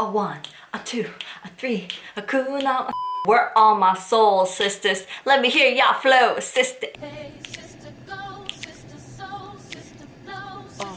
A one, a two, a three, a cool now. We're on my soul, sisters. Let me hear y'all flow, sister. Hey, sister, go, sister, soul, sister, flow, sister.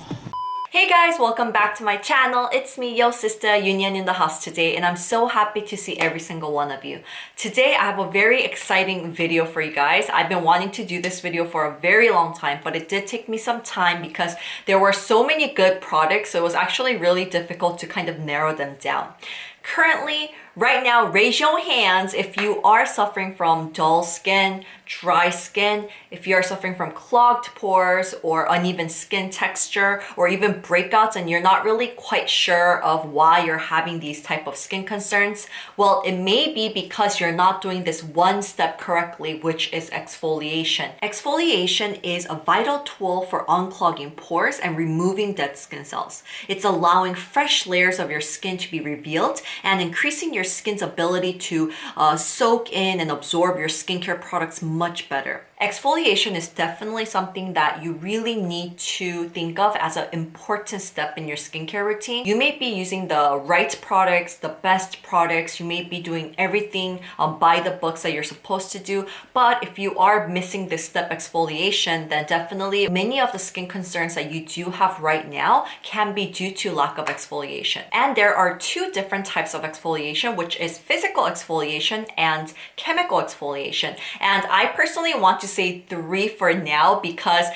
Hey guys, welcome back to my channel. It's me, your sister, Union in the house today, and I'm so happy to see every single one of you. Today, I have a very exciting video for you guys. I've been wanting to do this video for a very long time, but it did take me some time because there were so many good products, so it was actually really difficult to kind of narrow them down. Currently, right now, raise your hands if you are suffering from dull skin, dry skin, if you are suffering from clogged pores or uneven skin texture, or even breakouts and you're not really quite sure of why you're having these type of skin concerns. Well, it may be because you're not doing this one step correctly, which is exfoliation. Exfoliation is a vital tool for unclogging pores and removing dead skin cells. It's allowing fresh layers of your skin to be revealed and increasing your skin's ability to soak in and absorb your skincare products much better. Exfoliation is definitely something that you really need to think of as an important step in your skincare routine. You may be using the right products, the best products, you may be doing everything by the books that you're supposed to do, but if you are missing this step exfoliation, then definitely many of the skin concerns that you do have right now can be due to lack of exfoliation. And there are two different types of exfoliation, which is physical exfoliation and chemical exfoliation. And I personally want to say three for now because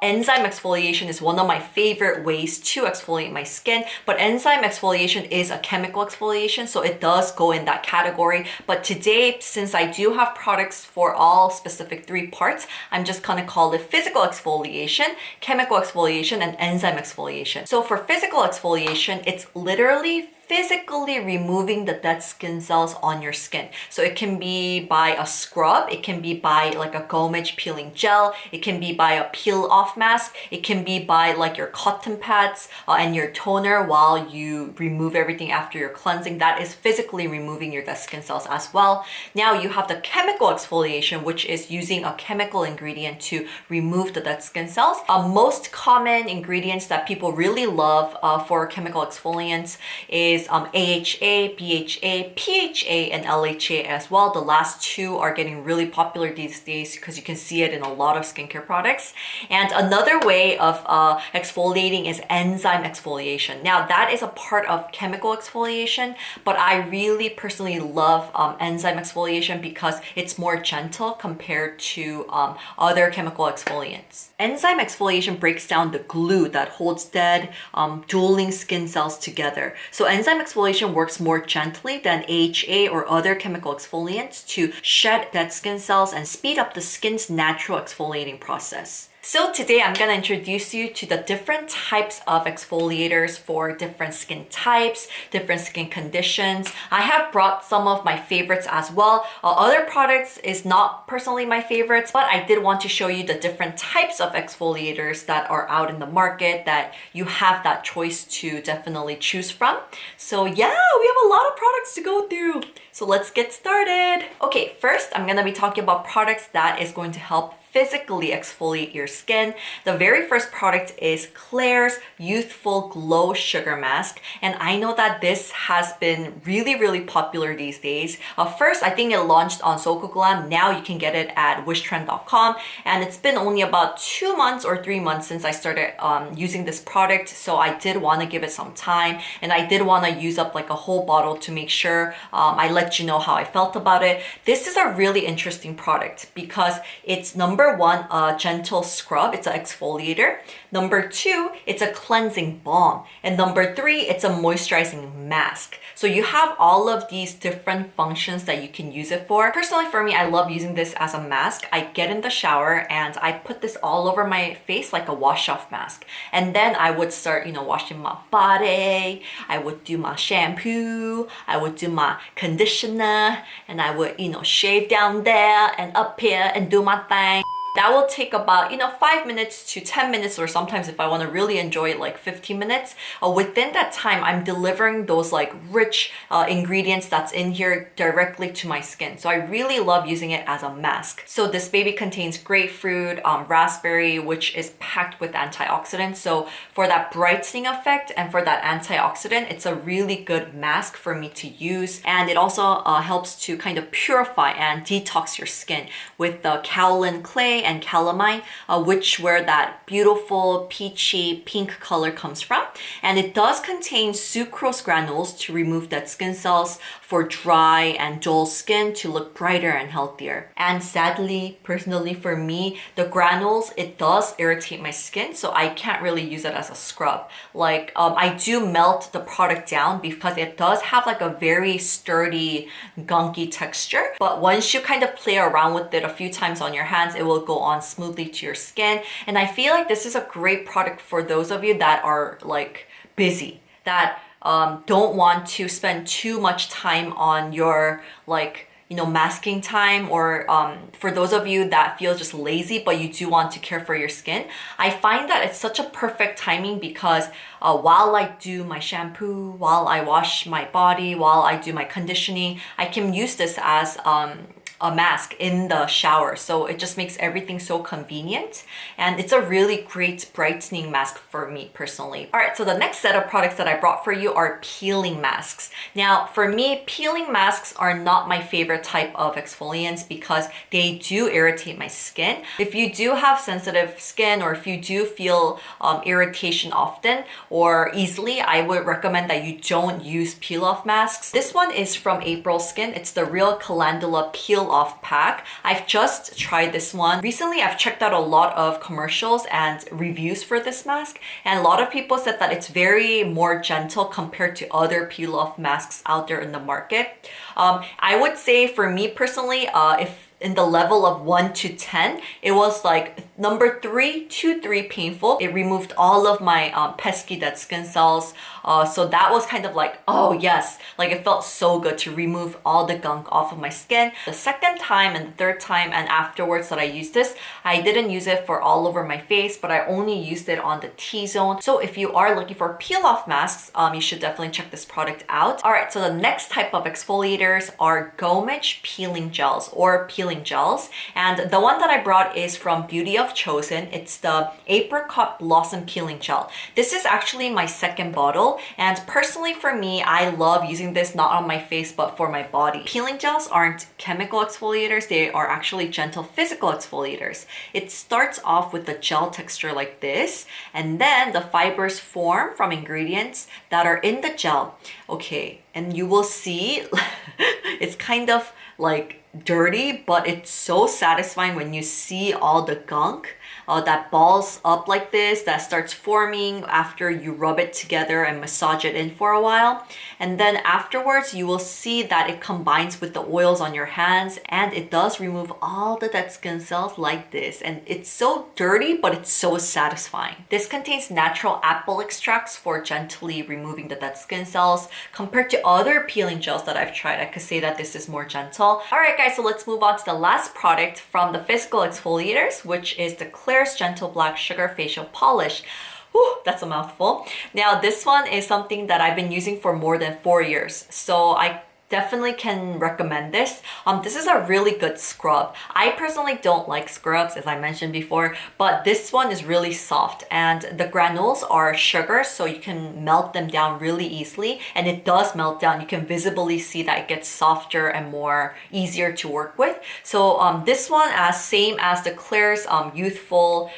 enzyme exfoliation is one of my favorite ways to exfoliate my skin, but enzyme exfoliation is a chemical exfoliation, so it does go in that category. But today, since I do have products for all specific three parts, I'm just gonna call it physical exfoliation, chemical exfoliation, and enzyme exfoliation. So for physical exfoliation, it's literally physically removing the dead skin cells on your skin. So it can be by a scrub, it can be by like a gomage peeling gel, it can be by a peel off mask, it can be by like your cotton pads and your toner while you remove everything after your cleansing. That is physically removing your dead skin cells as well. Now you have the chemical exfoliation, which is using a chemical ingredient to remove the dead skin cells. Most common ingredients that people really love for chemical exfoliants is AHA, BHA, PHA, and LHA as well. The last two are getting really popular these days because you can see it in a lot of skincare products. And another way of exfoliating is enzyme exfoliation. Now that is a part of chemical exfoliation, but I really personally love enzyme exfoliation because it's more gentle compared to other chemical exfoliants. Enzyme exfoliation breaks down the glue that holds dead, dueling skin cells together. So enzyme exfoliation works more gently than AHA or other chemical exfoliants to shed dead skin cells and speed up the skin's natural exfoliating process. So today I'm gonna introduce you to the different types of exfoliators for different skin types, different skin conditions. I have brought some of my favorites as well. Other products is not personally my favorites, but I did want to show you the different types of exfoliators that are out in the market that you have that choice to definitely choose from. So yeah, we have a lot of products to go through. So let's get started. Okay, first I'm gonna be talking about products that is going to help physically exfoliate your skin. The very first product is KLAIRS Youthful Glow Sugar Mask. And I know that this has been really popular these days. First, I think it launched on SokoGlam. Now you can get it at Wishtrend.com. And it's been only about 2 months or 3 months since I started using this product. So I did want to give it some time. And I did want to use up like a whole bottle to make sure I let you know how I felt about it. This is a really interesting product because it's number one, a gentle scrub. It's an exfoliator. Number two, it's a cleansing balm. And number three, it's a moisturizing mask. So you have all of these different functions that you can use it for. Personally, for me, I love using this as a mask. I get in the shower and I put this all over my face like a wash-off mask. And then I would start, washing my body. I would do my shampoo. I would do my conditioner. And I would, shave down there and up here and do my thing. That will take about, 5 minutes to 10 minutes, or sometimes if I want to really enjoy it, like 15 minutes. Within that time, I'm delivering those like rich ingredients that's in here directly to my skin. So I really love using it as a mask. So this baby contains grapefruit, raspberry, which is packed with antioxidants. So for that brightening effect and for that antioxidant, it's a really good mask for me to use. And it also helps to kind of purify and detox your skin with the kaolin clay and calamine, where that beautiful peachy pink color comes from. And it does contain sucrose granules to remove dead skin cells for dry and dull skin to look brighter and healthier. And sadly, personally for me, the granules, it does irritate my skin, so I can't really use it as a scrub. Like I do melt the product down because it does have like a very sturdy, gunky texture. But once you kind of play around with it a few times on your hands, it will go on smoothly to your skin. And I feel like this is a great product for those of you that are like busy, that don't want to spend too much time on your masking time, or for those of you that feel just lazy but you do want to care for your skin. I find that it's such a perfect timing because while I do my shampoo, while I wash my body, while I do my conditioning, I can use this as a mask in the shower. So it just makes everything so convenient, and it's a really great brightening mask for me personally. All right, so the next set of products that I brought for you are peeling masks. Now for me, peeling masks are not my favorite type of exfoliants because they do irritate my skin. If you do have sensitive skin, or if you do feel irritation often or easily, I would recommend that you don't use peel off masks. This one is from April Skin. It's the Real Calendula Peel Off Pack. I've just tried this one. Recently, I've checked out a lot of commercials and reviews for this mask, and a lot of people said that it's very more gentle compared to other peel off masks out there in the market. I would say for me personally, if in the level of 1 to 10, it was like number 3, 2, 3 painful. It removed all of my pesky dead skin cells. So that was kind of like, oh yes, like it felt so good to remove all the gunk off of my skin. The second time and the third time and afterwards that I used this, I didn't use it for all over my face, but I only used it on the T-zone. So if you are looking for peel off masks, you should definitely check this product out. All right, so the next type of exfoliators are Gomage peeling gels, or peeling gels, and the one that I brought is from Beauty of JOSEON. It's the Apricot Blossom Peeling Gel. This is actually my second bottle, and personally for me, I love using this not on my face but for my body. Peeling gels aren't chemical exfoliators, they are actually gentle physical exfoliators. It starts off with the gel texture like this, and then the fibers form from ingredients that are in the gel. Okay, and you will see it's kind of like dirty, but it's so satisfying when you see all the gunk that balls up like this, that starts forming after you rub it together and massage it in for a while. And then afterwards, you will see that it combines with the oils on your hands, and it does remove all the dead skin cells like this. And it's so dirty, but it's so satisfying. This contains natural apple extracts for gently removing the dead skin cells. Compared to other peeling gels that I've tried, I could say that this is more gentle. All right, guys, so let's move on to the last product from the physical exfoliators, which is the KLAIRS Gentle Black Sugar Facial Polish. Whew, that's a mouthful. Now, this one is something that I've been using for more than 4 years. So I definitely can recommend this. This is a really good scrub. I personally don't like scrubs, as I mentioned before, but this one is really soft, and the granules are sugar, so you can melt them down really easily, and it does melt down. You can visibly see that it gets softer and more easier to work with. So this one, same as the KLAIRS Youthful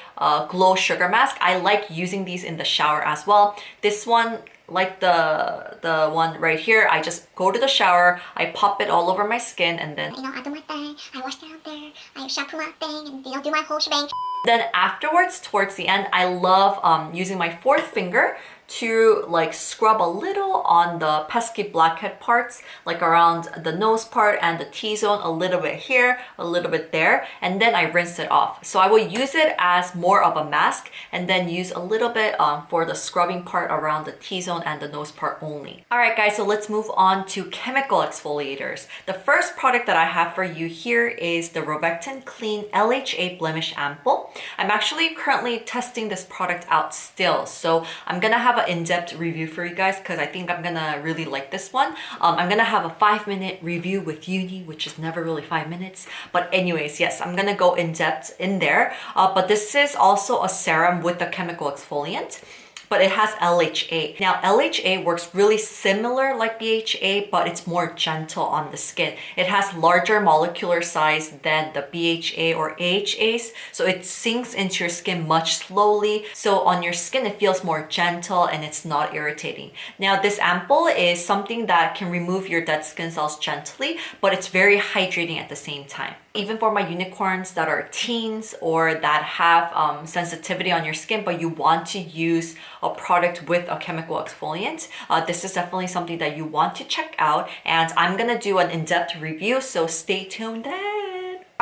Glow Sugar Mask. I like using these in the shower as well. This one, like the one right here, I just go to the shower, I pop it all over my skin, and then I do my thing, I wash down there, I shampoo my thing, and do my whole shebang. Then afterwards, towards the end, I love using my fourth finger to like scrub a little on the pesky blackhead parts, like around the nose part and the T-zone, a little bit here, a little bit there, and then I rinse it off. So I will use it as more of a mask and then use a little bit for the scrubbing part around the T-zone and the nose part only. Alright guys, so let's move on to chemical exfoliators. The first product that I have for you here is the ROVECTIN Clean LHA Blemish Ampoule. I'm actually currently testing this product out still, so I'm gonna have an in-depth review for you guys because I think I'm gonna really like this one. I'm gonna have a 5-minute review with Uni, which is never really 5 minutes, but anyways, yes, I'm gonna go in-depth in there. But this is also a serum with a chemical exfoliant, but it has LHA. Now, LHA works really similar like BHA, but it's more gentle on the skin. It has larger molecular size than the BHA or AHAs, so it sinks into your skin much slowly. So on your skin, it feels more gentle and it's not irritating. Now, this ampoule is something that can remove your dead skin cells gently, but it's very hydrating at the same time. Even for my unicorns that are teens or that have sensitivity on your skin, but you want to use a product with a chemical exfoliant, this is definitely something that you want to check out. And I'm gonna do an in-depth review, so stay tuned then.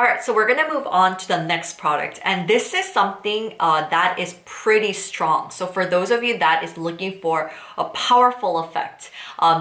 Alright, so we're gonna move on to the next product, and this is something that is pretty strong. So for those of you that is looking for a powerful effect,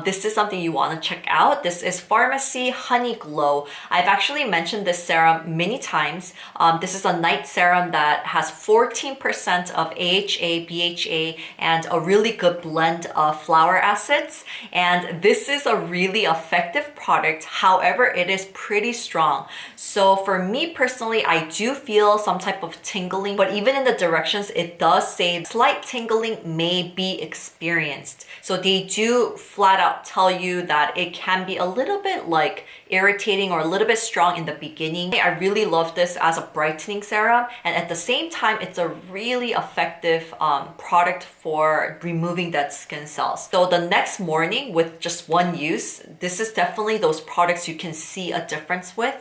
this is something you want to check out. This is FARMACY Honey Glow. I've actually mentioned this serum many times. This is a night serum that has 14% of AHA, BHA, and a really good blend of flower acids. And this is a really effective product. However, it is pretty strong. So for me personally, I do feel some type of tingling, but even in the directions, it does say slight tingling may be experienced. So they do flat out tell you that it can be a little bit like irritating or a little bit strong in the beginning. I really love this as a brightening serum, and at the same time, it's a really effective product for removing dead skin cells. So the next morning with just one use, this is definitely those products you can see a difference with.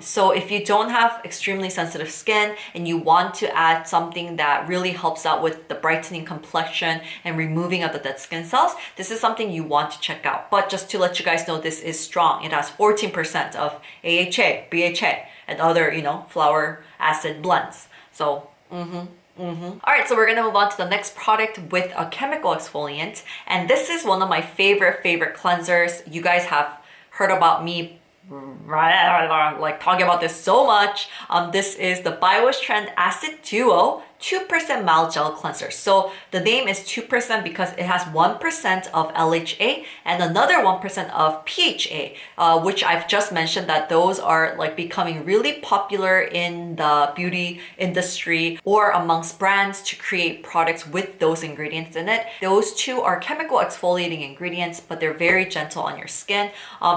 So if you don't have extremely sensitive skin and you want to add something that really helps out with the brightening complexion and removing of the dead skin cells, this is something you want to check out. But just to let you guys know, this is strong. It has 14% of AHA, BHA, and other, flower acid blends. So, Alright, so we're gonna move on to the next product with a chemical exfoliant. And this is one of my favorite cleansers. You guys have heard about me like talking about this so much. This is the Wishtrend Acid Duo 2% mild gel cleanser. So the name is 2% because it has 1% of LHA and another 1% of PHA, which I've just mentioned that those are like becoming really popular in the beauty industry or amongst brands to create products with those ingredients in it. Those two are chemical exfoliating ingredients, but they're very gentle on your skin.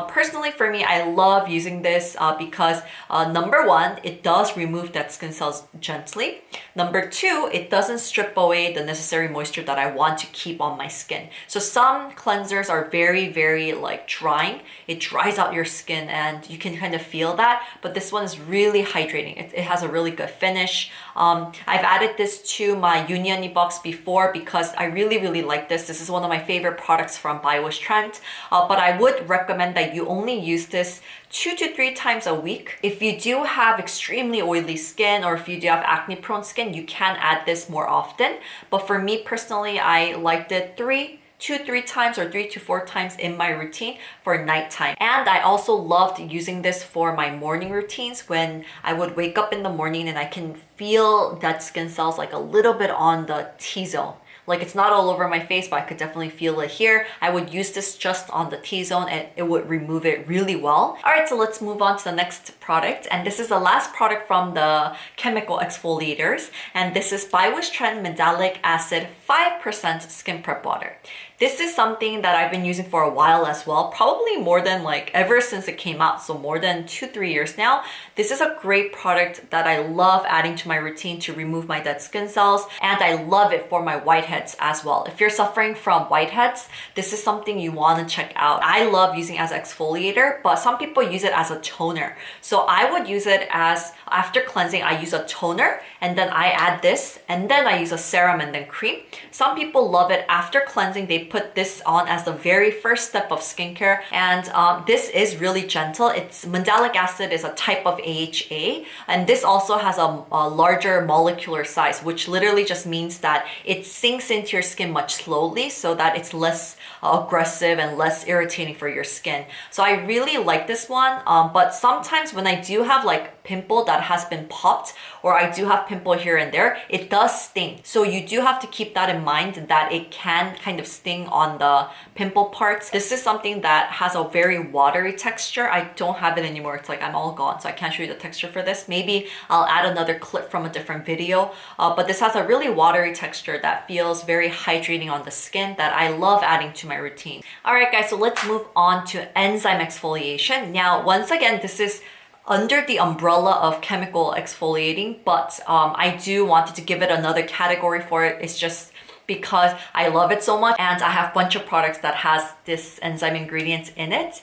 Personally, for me, I love using this because number one, it does remove dead skin cells gently. Number two, it doesn't strip away the necessary moisture that I want to keep on my skin. So some cleansers are very like drying. It dries out your skin and you can kind of feel that, but this one is really hydrating. It has a really good finish. I've added this to my Uni box before because I really like this. This is one of my favorite products from Wishtrend, but I would recommend that you only use this 2 to 3 times a week. If you do have extremely oily skin or if you do have acne prone skin, you can add this more often. But for me personally, I liked it 2 to 3 times or 3 to 4 times in my routine for nighttime. And I also loved using this for my morning routines when I would wake up in the morning and I can feel dead skin cells like a little bit on the T-zone. Like it's not all over my face, but I could definitely feel it here. I would use this just on the T-zone and it would remove it really well. All right, so let's move on to the next product. And this is the last product from the chemical exfoliators. And this is Wishtrend Mandelic Acid 5% Skin Prep Water. This is something that I've been using for a while as well, probably more than like ever since it came out, so more than 2-3 years now. This is a great product that I love adding to my routine to remove my dead skin cells, and I love it for my whiteheads as well. If you're suffering from whiteheads, this is something you want to check out. I love using it as exfoliator, but some people use it as a toner. So I would use it as, after cleansing, I use a toner, and then I add this, and then I use a serum and then cream. Some people love it after cleansing. They put this on as the very first step of skincare, and this is really gentle. It's mandelic acid is a type of AHA, and this also has a larger molecular size, which literally just means that it sinks into your skin much slowly so that it's less aggressive and less irritating for your skin. So I really like this one, but sometimes when I do have like pimple that has been popped, or I do have pimple here and there, it does sting. So you do have to keep that in mind, that it can kind of sting on the pimple parts. This is something that has a very watery texture. I don't have it anymore. It's like I'm all gone, so I can't show you the texture for this. Maybe I'll add another clip from a different video, but this has a really watery texture that feels very hydrating on the skin that I love adding to my routine. All right guys, so let's move on to enzyme exfoliation. Now, once again, this is under the umbrella of chemical exfoliating, but I do wanted to give it another category for it. It's just because I love it so much, and I have a bunch of products that has this enzyme ingredients in it.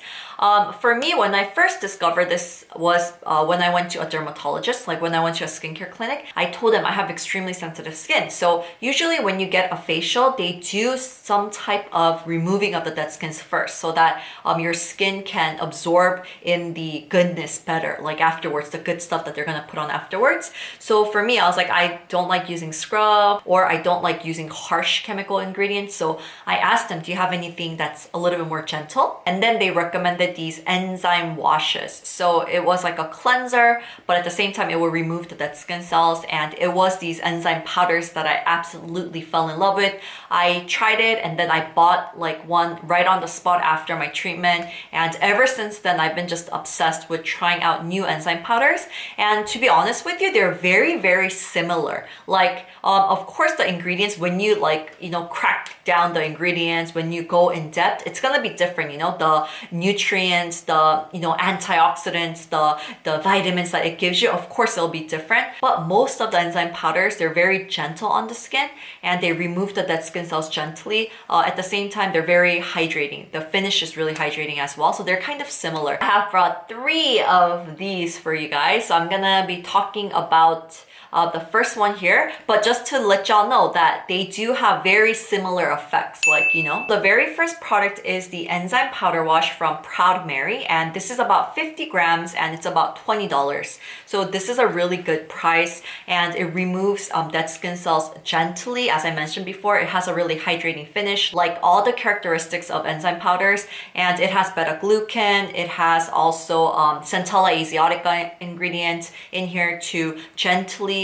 For me, when I first discovered this was when I went to a dermatologist, like when I went to a skincare clinic. I told them I have extremely sensitive skin. So usually when you get a facial, they do some type of removing of the dead skins first, so that your skin can absorb in the goodness better, like afterwards, the good stuff that they're gonna put on afterwards. So for me, I was like, I don't like using scrub, or I don't like using harsh chemical ingredients. So I asked them, do you have anything that's a little bit more gentle? And then they recommended these enzyme washes. So it was like a cleanser, but at the same time it will remove the dead skin cells, and it was these enzyme powders that I absolutely fell in love with. I tried it, and then I bought like one right on the spot after my treatment, and ever since then I've been just obsessed with trying out new enzyme powders. And to be honest with you, they're very, very similar. Like of course the ingredients, when you like, you know, crack down the ingredients, when you go in depth, it's gonna be different, you know, the nutrients, the, you know, antioxidants, the vitamins that it gives you, of course it'll be different. But most of the enzyme powders, they're very gentle on the skin, and they remove the dead skin cells gently. At the same time, they're very hydrating. The finish is really hydrating as well, so they're kind of similar. I have brought 3 of these for you guys, so I'm gonna be talking about the first one here, but just to let y'all know that they do have very similar effects. Like, you know, the very first product is the enzyme powder wash from Proud Mary, and this is about 50 grams and it's about $20. So this is a really good price, and it removes dead skin cells gently. As I mentioned before, it has a really hydrating finish, like all the characteristics of enzyme powders, and it has beta-glucan. It has also Centella asiatica ingredient in here to gently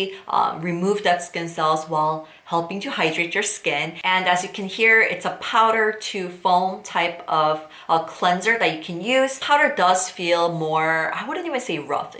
remove dead skin cells while helping to hydrate your skin. And as you can hear, it's a powder to foam type of cleanser that you can use. Powder does feel more, I wouldn't even say rough.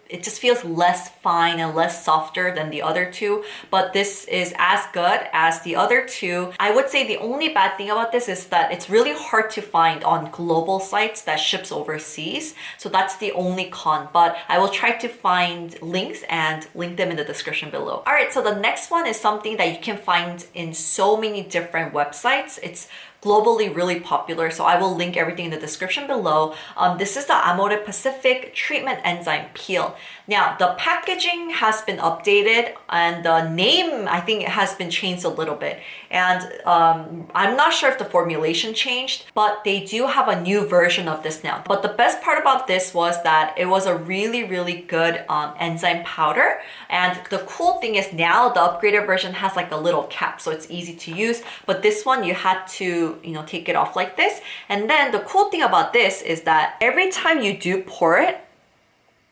It just feels less fine and less softer than the other two, but this is as good as the other two. I would say the only bad thing about this is that it's really hard to find on global sites that ships overseas. So that's the only con, but I will try to find links and link them in the description below. All right, so the next one is something that you can find in so many different websites. It's globally really popular, so I will link everything in the description below. This is the AMOREPACIFIC Treatment Enzyme Peel. Now, the packaging has been updated, and the name, I think it has been changed a little bit. And I'm not sure if the formulation changed, but they do have a new version of this now. But the best part about this was that it was a really, really good enzyme powder. And the cool thing is now the upgraded version has like a little cap, so it's easy to use. But this one, you had to, you know, take it off like this. And then the cool thing about this is that every time you do pour it,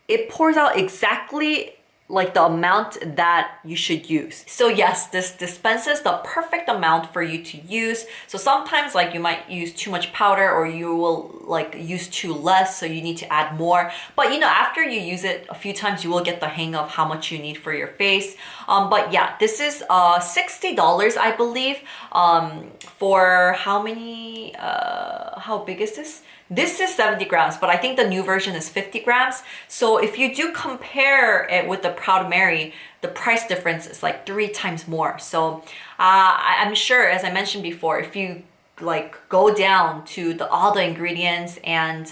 it pours out exactly like the amount that you should use. So yes, this dispenses the perfect amount for you to use. So sometimes like you might use too much powder or you will like use too less, so you need to add more. But you know, after you use it a few times, you will get the hang of how much you need for your face. But yeah, this is $60, I believe. For how many, how big is this? This is 70 grams, but I think the new version is 50 grams. So if you do compare it with the Proud Mary, the price difference is like 3 times more. So I'm sure, as I mentioned before, if you like go down to all the ingredients and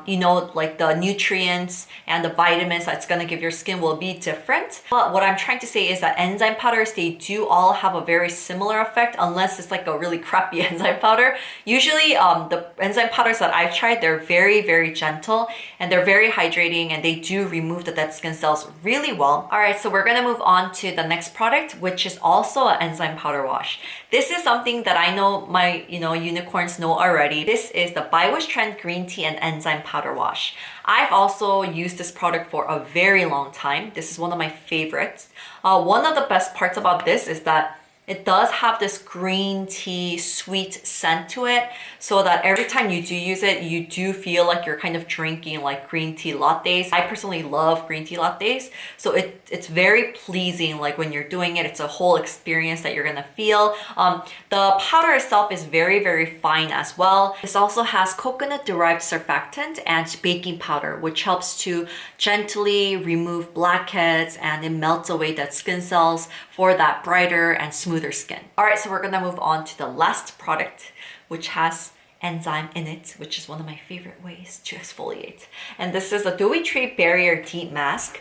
you know, like the nutrients and the vitamins that's gonna give your skin will be different. But what I'm trying to say is that enzyme powders, they do all have a very similar effect, unless it's like a really crappy enzyme powder. Usually the enzyme powders that I've tried, they're very, very gentle and they're very hydrating, and they do remove the dead skin cells really well. All right, so we're gonna move on to the next product, which is also an enzyme powder wash. This is something that I know my unicorns know already. This is the by Wishtrend Green Tea and Enzyme Powder Wash. I've also used this product for a very long time. This is one of my favorites. One of the best parts about this is that it does have this green tea sweet scent to it, so that every time you do use it, you do feel like you're kind of drinking like green tea lattes. I personally love green tea lattes, so it's very pleasing. Like when you're doing it, it's a whole experience that you're gonna feel. The powder itself is very, very fine as well. This also has coconut derived surfactant and baking powder, which helps to gently remove blackheads, and it melts away dead skin cells for that brighter and smoother skin. All right, so we're gonna move on to the last product, which has enzyme in it, which is one of my favorite ways to exfoliate. And this is a DEWYTREE Barrier Deep Mask.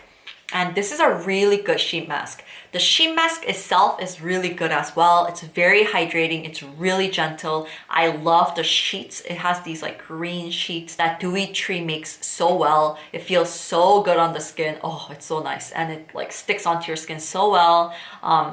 And this is a really good sheet mask. The sheet mask itself is really good as well. It's very hydrating. It's really gentle. I love the sheets. It has these like green sheets that DEWYTREE makes so well. It feels so good on the skin. Oh, it's so nice. And it like sticks onto your skin so well.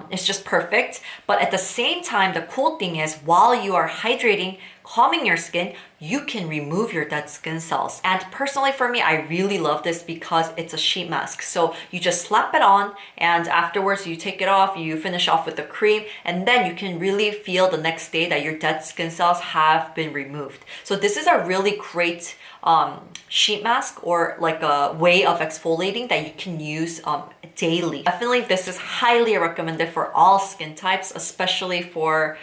It's just perfect. But at the same time, the cool thing is while you are hydrating, calming your skin, you can remove your dead skin cells. And personally for me, I really love this because it's a sheet mask. So you just slap it on, and afterwards you take it off, you finish off with the cream, and then you can really feel the next day that your dead skin cells have been removed. So this is a really great sheet mask, or like a way of exfoliating that you can use daily. Definitely this is highly recommended for all skin types, especially for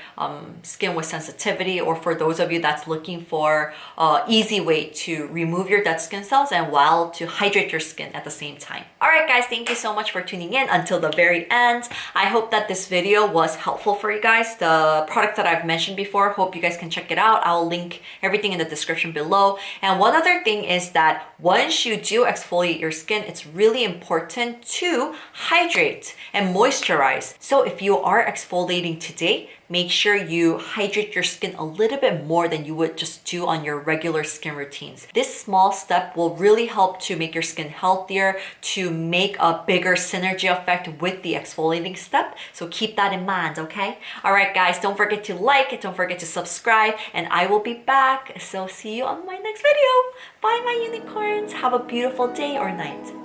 skin with sensitivity, or for those of you that's looking for an easy way to remove your dead skin cells and while to hydrate your skin at the same time. All right guys, thank you so much for tuning in until the very end. I hope that this video was helpful for you guys. The products that I've mentioned before, hope you guys can check it out. I'll link everything in the description below. And one other thing is that once you do exfoliate your skin, it's really important to hydrate and moisturize. So if you are exfoliating today, make sure you hydrate your skin a little bit more than you would just do on your regular skin routines. This small step will really help to make your skin healthier, to make a bigger synergy effect with the exfoliating step. So keep that in mind, okay? All right, guys, don't forget to like, don't forget to subscribe, and I will be back. So see you on my next video. Bye, my unicorns. Have a beautiful day or night.